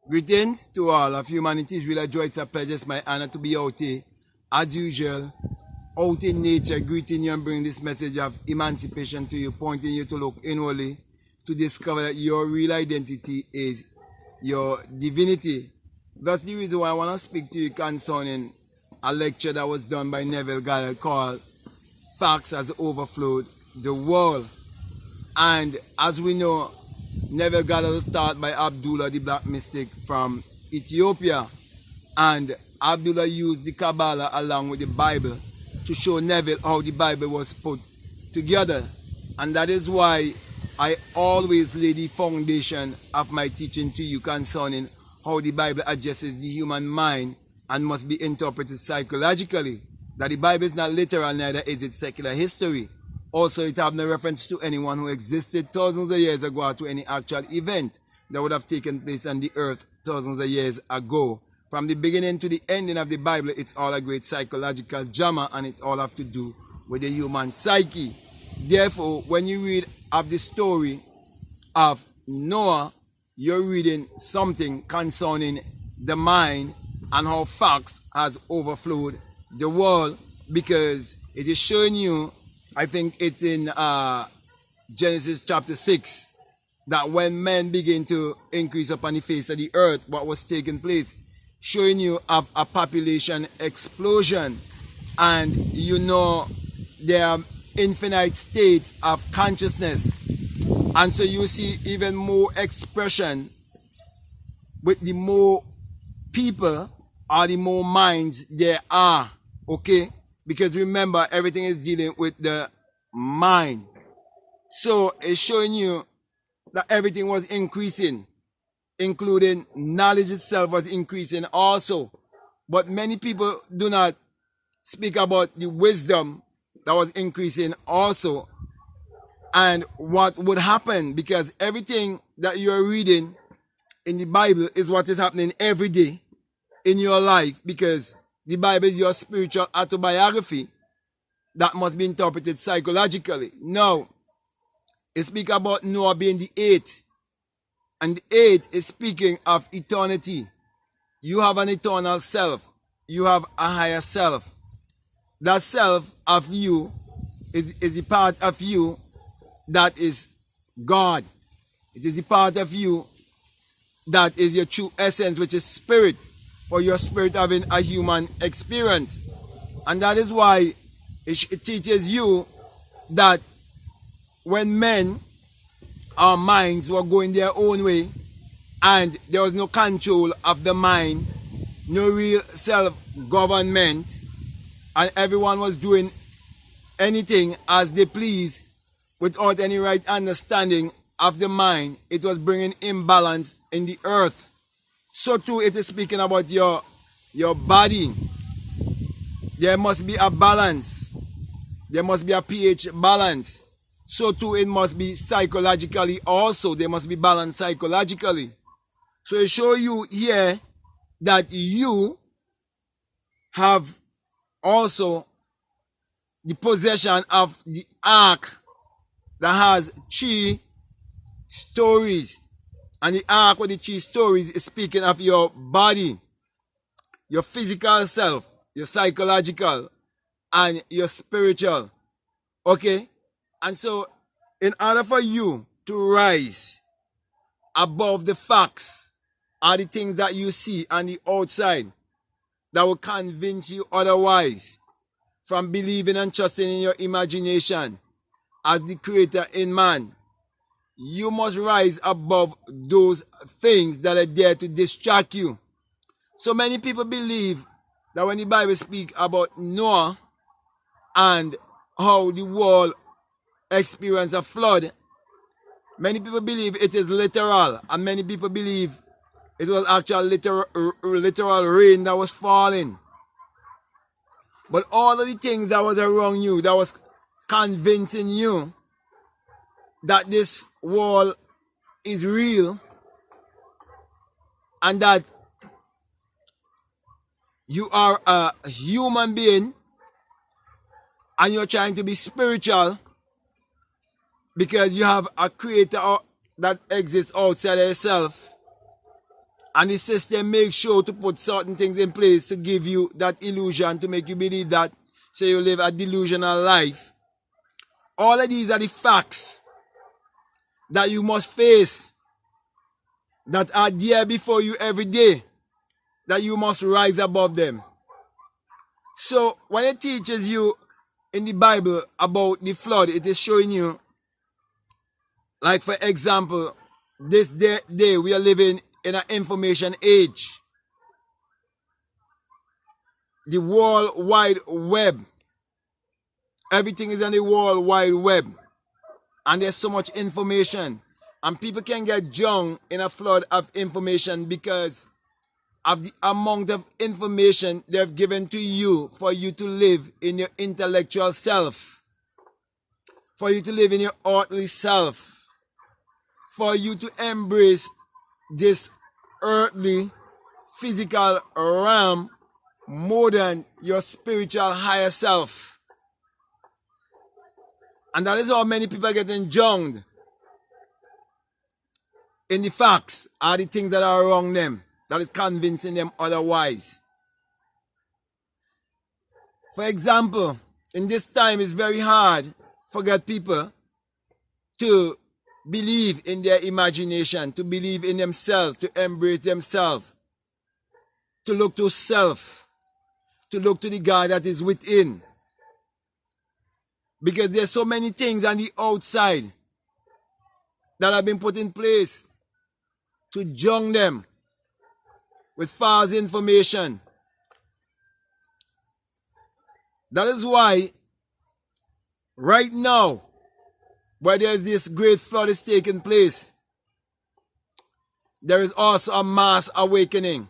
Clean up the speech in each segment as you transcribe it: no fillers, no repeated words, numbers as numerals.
Greetings to all of humanity. It's really a joy, it's a pleasure, it's my honor to be out here, as usual, out in nature, greeting you and bringing this message of emancipation to you, pointing you to look inwardly, to discover that your real identity is your divinity. That's the reason why I want to speak to you concerning a lecture that was done by Neville Goddard called Facts Has Overflowed the World. And as we know, Neville Goddard was taught by Abdullah, the black mystic from Ethiopia. And Abdullah used the Kabbalah along with the Bible to show Neville how the Bible was put together. And that is why I always lay the foundation of my teaching to you concerning how the Bible addresses the human mind and must be interpreted psychologically. That the Bible is not literal, neither is it secular history. Also, it has no reference to anyone who existed thousands of years ago or to any actual event that would have taken place on the earth thousands of years ago. From the beginning to the ending of the Bible, it's all a great psychological drama, and it all has to do with the human psyche. Therefore, when you read of the story of Noah, you're reading something concerning the mind and how facts has overflowed the world, because it is showing you, I think it's in Genesis chapter 6, that when men begin to increase upon the face of the earth, what was taking place, showing you of a population explosion. And you know there are infinite states of consciousness. And so you see even more expression with the more people or the more minds there are, okay? Because remember, everything is dealing with the mind. So it's showing you that everything was increasing, including knowledge itself was increasing also. But many people do not speak about the wisdom that was increasing also, and what would happen, because everything that you are reading in the Bible is what is happening every day in your life, because the Bible is your spiritual autobiography that must be interpreted psychologically. Now, it speaks about Noah being the eighth. And the eighth is speaking of eternity. You have an eternal self. You have a higher self. That self of you is the part of you that is God. It is the part of you that is your true essence, which is spirit, for your spirit having a human experience. And that is why it teaches you that when men, our minds were going their own way, and there was no control of the mind, no real self-government, and everyone was doing anything as they please without any right understanding of the mind, it was bringing imbalance in the earth. So too, it is speaking about your body. There must be a balance. There must be a pH balance. So too, it must be psychologically also. There must be balance psychologically. So it shows you here that you have also the possession of the ark that has 3 stories. And the ark with the 3 stories is speaking of your body, your physical self, your psychological, and your spiritual. Okay? And so, in order for you to rise above the facts or the things that you see on the outside that will convince you otherwise, from believing and trusting in your imagination as the creator in man, you must rise above those things that are there to distract you. So many people believe that when the Bible speaks about Noah and how the world experienced a flood, many people believe it is literal, and many people believe it was actual literal rain that was falling. But all of the things that was around you, that was convincing you that this world is real and that you are a human being and you're trying to be spiritual because you have a creator that exists outside of yourself, And the system makes sure to put certain things in place to give you that illusion, to make you believe that, so you live a delusional life. All of these are the facts that you must face, that are there before you every day, that you must rise above them. So when it teaches you in the Bible about the flood, it is showing you, like for example, this day we are living in an information age. The World Wide Web. Everything is on the World Wide Web. And there's so much information. And people can get drowned in a flood of information because of the amount of information they've given to you for you to live in your intellectual self. For you to live in your earthly self. For you to embrace this earthly, physical realm more than your spiritual higher self. And that is how many people are getting drowned in the facts are the things that are wrong them, that is convincing them otherwise. For example, in this time it's very hard for get people to believe in their imagination, to believe in themselves, to embrace themselves, to look to self, to look to the God that is within. Because there's so many things on the outside that have been put in place to drown them with false information. That is why right now, where there's this great flood is taking place, there is also a mass awakening.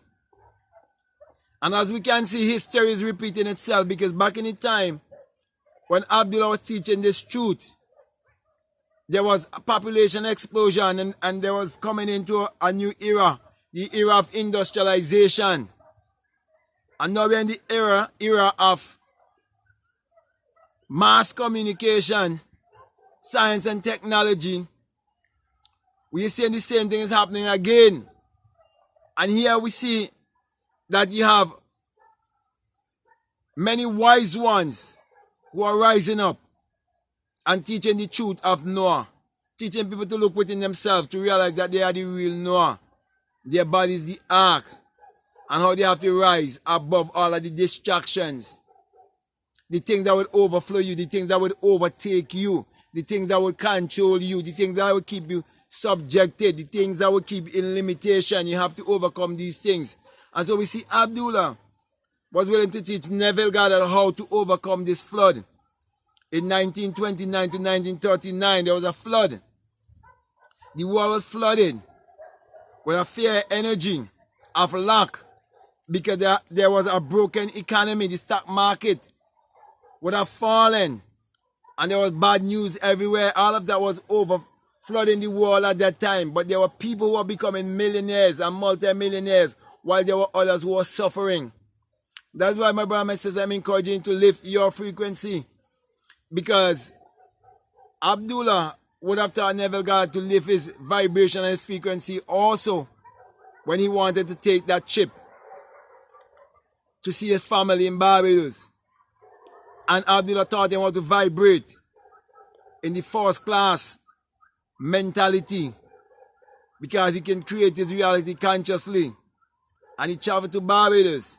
And as we can see, history is repeating itself, because back in the time when Abdullah was teaching this truth, there was a population explosion and there was coming into a new era, the era of industrialization. And now we're in the era of mass communication, science and technology. We're seeing the same thing is happening again. And here we see that you have many wise ones who are rising up and teaching the truth of Noah. Teaching people to look within themselves, to realize that they are the real Noah. Their body is the ark. And how they have to rise above all of the distractions. The things that would overflow you, the things that would overtake you, the things that would control you, the things that would keep you subjected, the things that would keep you in limitation. You have to overcome these things. And so we see Abdullah was willing to teach Neville Goddard how to overcome this flood. In 1929 to 1939, there was a flood. The world was flooded with a fear energy of lack, because there was a broken economy. The stock market would have fallen, and there was bad news everywhere. All of that was over flooding the world at that time. But there were people who were becoming millionaires and multi-millionaires, while there were others who were suffering. That's why, my brother and sisters, I'm encouraging you to lift your frequency. Because Abdullah would have taught Neville Goddard to lift his vibration and his frequency also when he wanted to take that trip to see his family in Barbados. And Abdullah taught him how to vibrate in the first class mentality, because he can create his reality consciously. And he traveled to Barbados,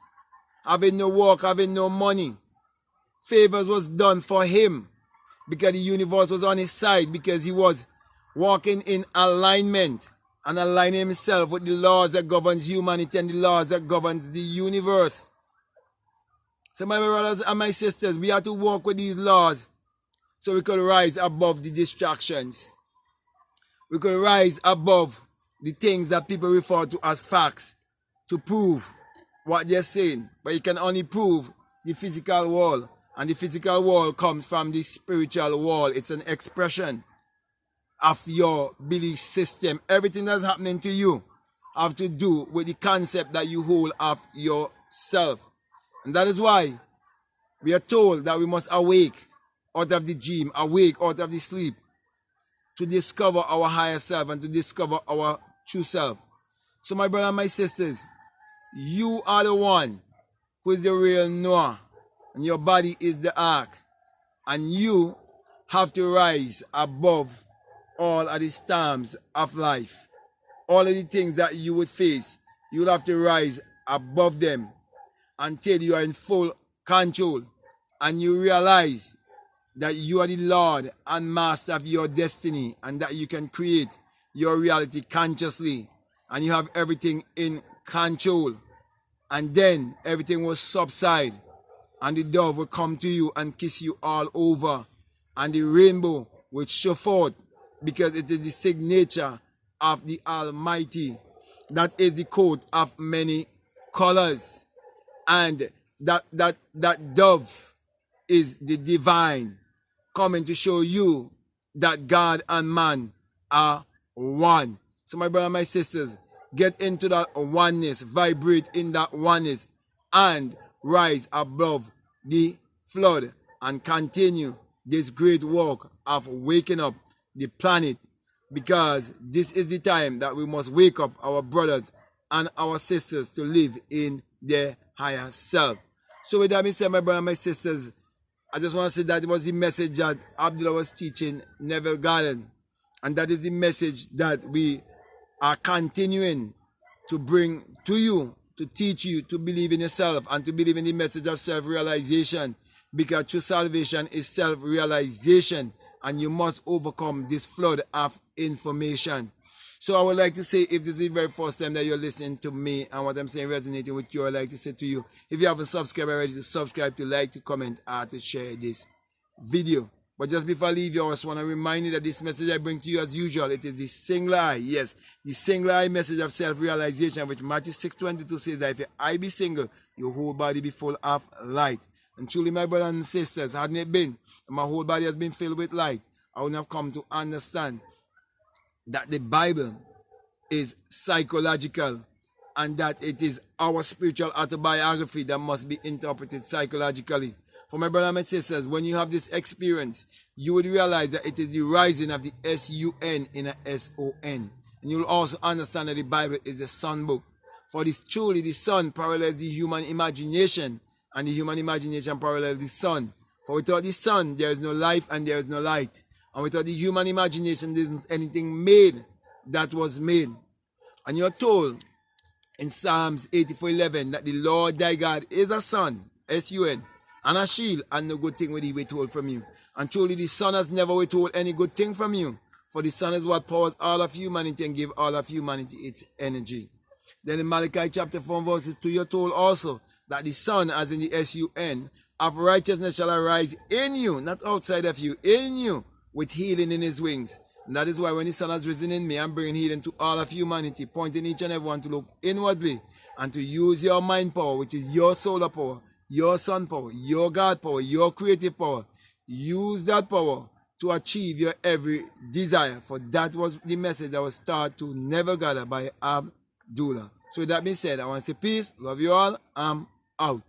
having no work, having no money. Favors was done for him because the universe was on his side, because he was walking in alignment and aligning himself with the laws that governs humanity and the laws that governs the universe. So my brothers and my sisters, we have to walk with these laws so we could rise above the distractions. We could rise above the things that people refer to as facts to prove what they're saying. But you can only prove the physical world. And the physical world comes from the spiritual world. It's an expression of your belief system. Everything that's happening to you have to do with the concept that you hold of yourself. And that is why we are told that we must awake out of the dream, awake out of the sleep, to discover our higher self and to discover our true self. So my brother and my sisters, you are the one who is the real Noah, and your body is the ark, and you have to rise above all of the storms of life. All of the things that you would face, you'll have to rise above them until you are in full control and you realize that you are the Lord and Master of your destiny, and that you can create your reality consciously, and you have everything in control. And then everything will subside, and the dove will come to you and kiss you all over, and the rainbow will show forth, because it is the signature of the Almighty. That is the coat of many colors, and that dove is the divine coming to show you that God and man are one. So my brother and my sisters, get into that oneness, vibrate in that oneness, and rise above the flood and continue this great work of waking up the planet, because this is the time that we must wake up our brothers and our sisters to live in their higher self. So with that being said, my brother and my sisters, I just want to say that it was the message that Abdullah was teaching Neville Goddard, and that is the message that we are continuing to bring to you, to teach you to believe in yourself and to believe in the message of self-realization, because true salvation is self-realization, and you must overcome this flood of information. So I would like to say, if this is the very first time that you're listening to me and what I'm saying resonating with you, I'd like to say to you, if you haven't subscribed already, to subscribe, to like, to comment, or to share this video. But just before I leave you, I just want to remind you that this message I bring to you as usual, it is the single eye, yes, the single eye message of self-realization, which Matthew 6:22 says that if your eye be single, your whole body be full of light. And truly, my brothers and sisters, hadn't it been, my whole body has been filled with light, I wouldn't have come to understand that the Bible is psychological, and that it is our spiritual autobiography that must be interpreted psychologically. For my brothers and my sisters, when you have this experience, you would realize that it is the rising of the S-U-N in a S-O-N. And you'll also understand that the Bible is a sun book. For this truly the sun parallels the human imagination, and the human imagination parallels the sun. For without the sun, there is no life and there is no light. And without the human imagination, there isn't anything made that was made. And you're told in Psalms 84:11 that the Lord thy God is a sun, S-U-N, and a shield, and no good thing will he withhold from you. And truly the sun has never withhold any good thing from you. For the sun is what powers all of humanity and give all of humanity its energy. Then in Malachi chapter 4 verses 2, you're told also that the sun, as in the S-U-N, of righteousness shall arise in you, not outside of you, in you, with healing in his wings. And that is why when the sun has risen in me, I'm bringing healing to all of humanity, pointing each and everyone to look inwardly and to use your mind power, which is your solar power, your sun power, your God power, your creative power. Use that power to achieve your every desire. For that was the message that was taught to Neville Goddard by Abdullah. So with that being said, I want to say peace, love you all, I'm out.